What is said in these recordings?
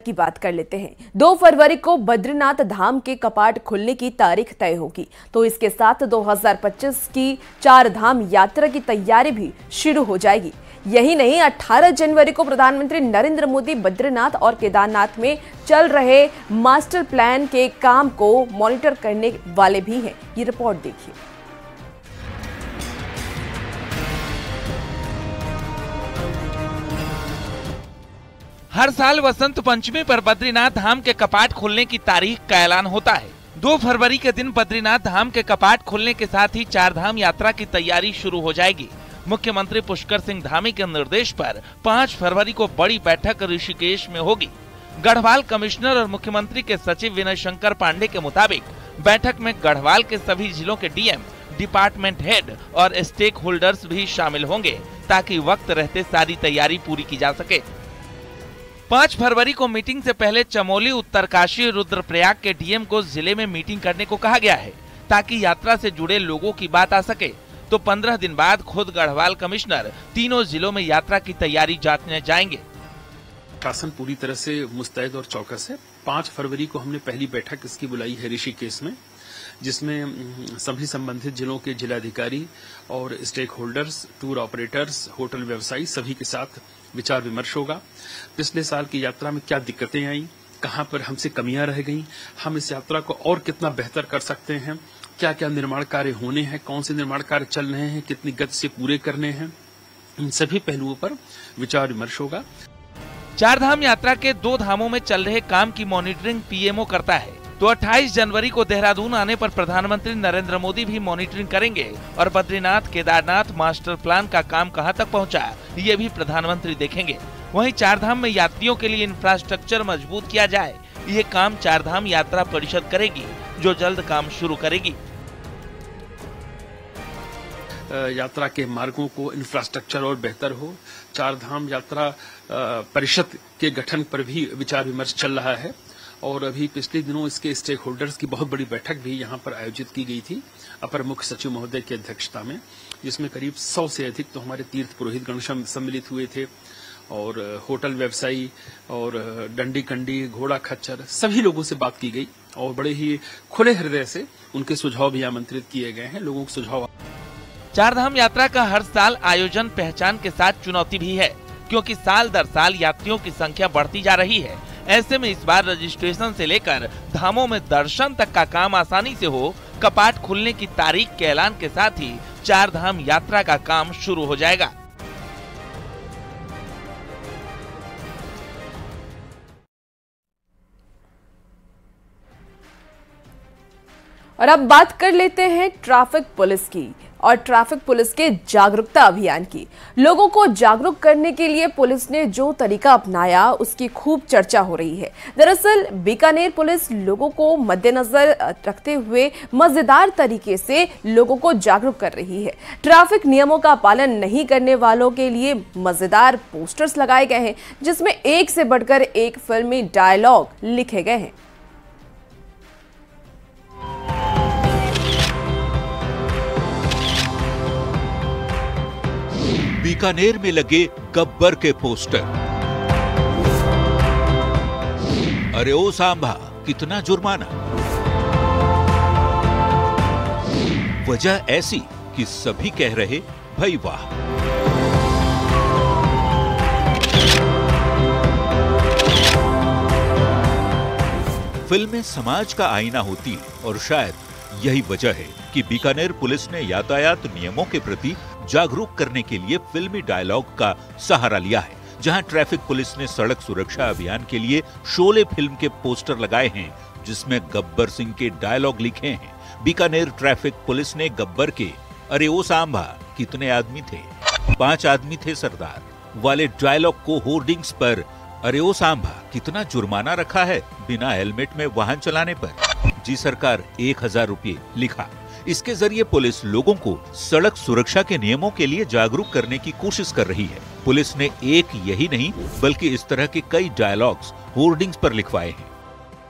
की बात कर लेते हैं। 2 फरवरी को बद्रीनाथ धाम के कपाट खुलने की तारीख तय होगी, तो इसके साथ 2025 की 4 धाम यात्रा की तैयारी भी शुरू हो जाएगी। यही नहीं, 18 जनवरी को प्रधानमंत्री नरेंद्र मोदी बद्रीनाथ और केदारनाथ में चल रहे मास्टर प्लान के काम को मॉनिटर करने वाले भी हैं। ये रिपोर्ट देखिए। हर साल वसंत पंचमी पर बद्रीनाथ धाम के कपाट खुलने की तारीख का ऐलान होता है। 2 फरवरी के दिन बद्रीनाथ धाम के कपाट खुलने के साथ ही 4 धाम यात्रा की तैयारी शुरू हो जाएगी। मुख्यमंत्री पुष्कर सिंह धामी के निर्देश पर 5 फरवरी को बड़ी बैठक ऋषिकेश में होगी। गढ़वाल कमिश्नर और मुख्यमंत्री के सचिव विनय शंकर पांडे के मुताबिक बैठक में गढ़वाल के सभी जिलों के डीएम, डिपार्टमेंट हेड और स्टेक होल्डर्स भी शामिल होंगे, ताकि वक्त रहते सारी तैयारी पूरी की जा सके। 5 फरवरी को मीटिंग से पहले चमोली, उत्तरकाशी, रुद्रप्रयाग के डीएम को जिले में मीटिंग करने को कहा गया है, ताकि यात्रा से जुड़े लोगों की बात आ सके। तो 15 दिन बाद खुद गढ़वाल कमिश्नर तीनों जिलों में यात्रा की तैयारी जांचने जाएंगे। शासन पूरी तरह से मुस्तैद और चौकस है। 5 फरवरी को हमने पहली बैठक इसकी बुलाई है ऋषिकेश में, जिसमें सभी संबंधित जिलों के जिलाधिकारी और stakeholders, tour operators, hotel व्यवसायी सभी के साथ विचार विमर्श होगा। पिछले साल की यात्रा में क्या दिक्कतें आई, कहां पर हमसे कमियां रह गईं, हम इस यात्रा को और कितना बेहतर कर सकते हैं, क्या क्या निर्माण कार्य होने हैं, कौन से निर्माण कार्य चल रहे हैं, कितनी गति से पूरे करने हैं, इन सभी पहलुओं पर विचार विमर्श होगा। 4 धाम यात्रा के 2 धामों में चल रहे काम की मॉनिटरिंग पीएमओ करता है। तो 28 जनवरी को देहरादून आने पर प्रधानमंत्री नरेंद्र मोदी भी मॉनिटरिंग करेंगे और बद्रीनाथ, केदारनाथ मास्टर प्लान का काम कहां तक पहुंचा, ये भी प्रधानमंत्री देखेंगे। वहीं 4 धाम में यात्रियों के लिए इंफ्रास्ट्रक्चर मजबूत किया जाए, ये काम 4 धाम यात्रा परिषद करेगी, जो जल्द काम शुरू करेगी। यात्रा के मार्गों को इंफ्रास्ट्रक्चर और बेहतर हो। 4 धाम यात्रा परिषद के गठन पर भी विचार विमर्श चल रहा है और अभी पिछले दिनों इसके स्टेक होल्डर्स की बहुत बड़ी बैठक भी यहां पर आयोजित की गई थी अपर मुख्य सचिव महोदय की अध्यक्षता में, जिसमें करीब 100 से अधिक तो हमारे तीर्थ पुरोहित गण सम्मिलित हुए थे और होटल व्यवसायी और डंडी कंडी, घोड़ा खच्चर सभी लोगों से बात की गई और बड़े ही खुले हृदय से उनके सुझाव भी आमंत्रित किए गए हैं। लोगों के सुझाव 4 धाम यात्रा का हर साल आयोजन पहचान के साथ चुनौती भी है, क्योंकि साल दर साल यात्रियों की संख्या बढ़ती जा रही है। ऐसे में इस बार रजिस्ट्रेशन से लेकर धामों में दर्शन तक का काम आसानी से हो। कपाट खुलने की तारीख के ऐलान के साथ ही 4 धाम यात्रा का काम शुरू हो जाएगा। और अब बात कर लेते हैं ट्रैफिक पुलिस की और ट्रैफिक पुलिस के जागरूकता अभियान की। लोगों को जागरूक करने के लिए पुलिस ने जो तरीका अपनाया, उसकी खूब चर्चा हो रही है। दरअसल बीकानेर पुलिस लोगों को मद्देनजर रखते हुए मजेदार तरीके से लोगों को जागरूक कर रही है। ट्रैफिक नियमों का पालन नहीं करने वालों के लिए मजेदार पोस्टर्स लगाए गए हैं, जिसमें एक से बढ़कर एक फिल्मी डायलॉग लिखे गए हैं। बीकानेर में लगे गब्बर के पोस्टर। अरे ओ सांभा, कितना जुर्माना। वजह ऐसी कि सभी कह रहे भाई वाह। फिल्में समाज का आईना होती और शायद यही वजह है कि बीकानेर पुलिस ने यातायात नियमों के प्रति जागरूक करने के लिए फिल्मी डायलॉग का सहारा लिया है। जहां ट्रैफिक पुलिस ने सड़क सुरक्षा अभियान के लिए शोले फिल्म के पोस्टर लगाए हैं, जिसमें गब्बर सिंह के डायलॉग लिखे हैं। बीकानेर ट्रैफिक पुलिस ने गब्बर के अरे ओ सांभा कितने आदमी थे, 5 आदमी थे सरदार वाले डायलॉग को होर्डिंग्स पर अरे ओ सांभा कितना जुर्माना रखा है बिना हेलमेट में वाहन चलाने पर। जी सरकार 1000 रुपये लिखा। इसके जरिए पुलिस लोगों को सड़क सुरक्षा के नियमों के लिए जागरूक करने की कोशिश कर रही है। पुलिस ने एक यही नहीं बल्कि इस तरह के कई डायलॉग्स होर्डिंग्स पर लिखवाए हैं।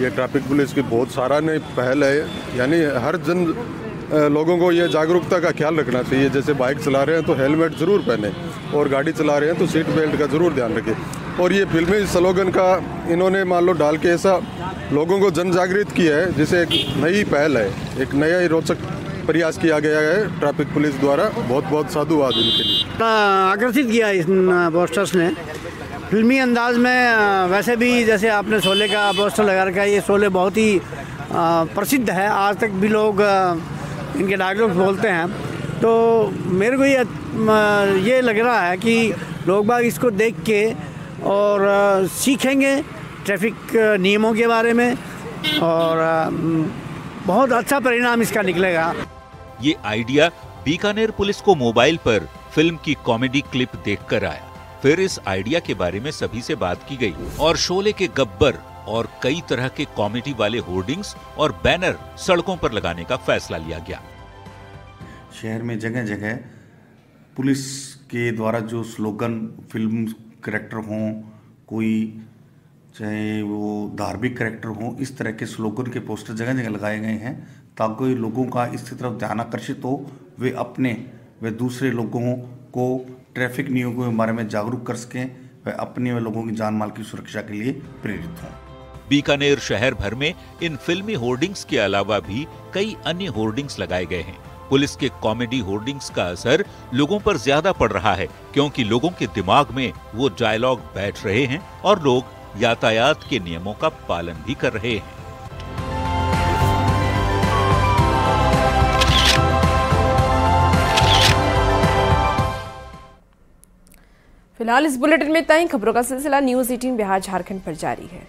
ये ट्रैफिक पुलिस की बहुत सराहनीय पहल है, यानी हर जन लोगों को ये जागरूकता का ख्याल रखना चाहिए। जैसे बाइक चला रहे हैं तो हेलमेट जरूर पहने और गाड़ी चला रहे हैं तो सीट बेल्ट का जरूर ध्यान रखें। और ये फिल्मी स्लोगन का इन्होंने मान लो डाल के ऐसा लोगों को जन जागृत किया है, जिसे एक नई पहल है, एक नया ही रोचक प्रयास किया गया है ट्रैफिक पुलिस द्वारा। बहुत बहुत साधुवाद इनके लिए। आकर्षित किया इन पोस्टर्स ने फिल्मी अंदाज में। वैसे भी जैसे आपने शोले का पोस्टर लगा रखा है, ये शोले बहुत ही प्रसिद्ध है, आज तक भी लोग इनके डायलॉग्स बोलते हैं। तो मेरे को ये लग रहा है कि लोग बाग इसको देख के और सीखेंगे ट्रैफिक नियमों के बारे में, और बहुत अच्छा परिणाम इसका निकलेगा। ये आइडिया बीकानेर पुलिस को मोबाइल पर फिल्म की कॉमेडी क्लिप देखकर आया। फिर इस आइडिया के बारे में सभी से बात की गई और शोले के गब्बर और कई तरह के कॉमेडी वाले होर्डिंग्स और बैनर सड़कों पर लगाने का फैसला लिया गया। शहर में जगह जगह पुलिस के द्वारा जो स्लोगन, फिल्म कैरेक्टर हों, कोई चाहे वो धार्मिक कैरेक्टर हों, इस तरह के स्लोगन के पोस्टर जगह जगह लगाए गए हैं, ताकि लोगों का इसकी तरफ ध्यान आकर्षित हो, वे अपने व दूसरे लोगों को ट्रैफिक नियमों के बारे में जागरूक कर सकें, व अपने व लोगों की जान माल की सुरक्षा के लिए प्रेरित हों। बीकानेर शहर भर में इन फिल्मी होर्डिंग्स के अलावा भी कई अन्य होर्डिंग्स लगाए गए हैं। पुलिस के कॉमेडी होर्डिंग्स का असर लोगों पर ज्यादा पड़ रहा है, क्योंकि लोगों के दिमाग में वो डायलॉग बैठ रहे हैं और लोग यातायात के नियमों का पालन भी कर रहे हैं। फिलहाल इस बुलेटिन में इतना ही। खबरों का सिलसिला न्यूज़ 18 बिहार झारखंड पर जारी है।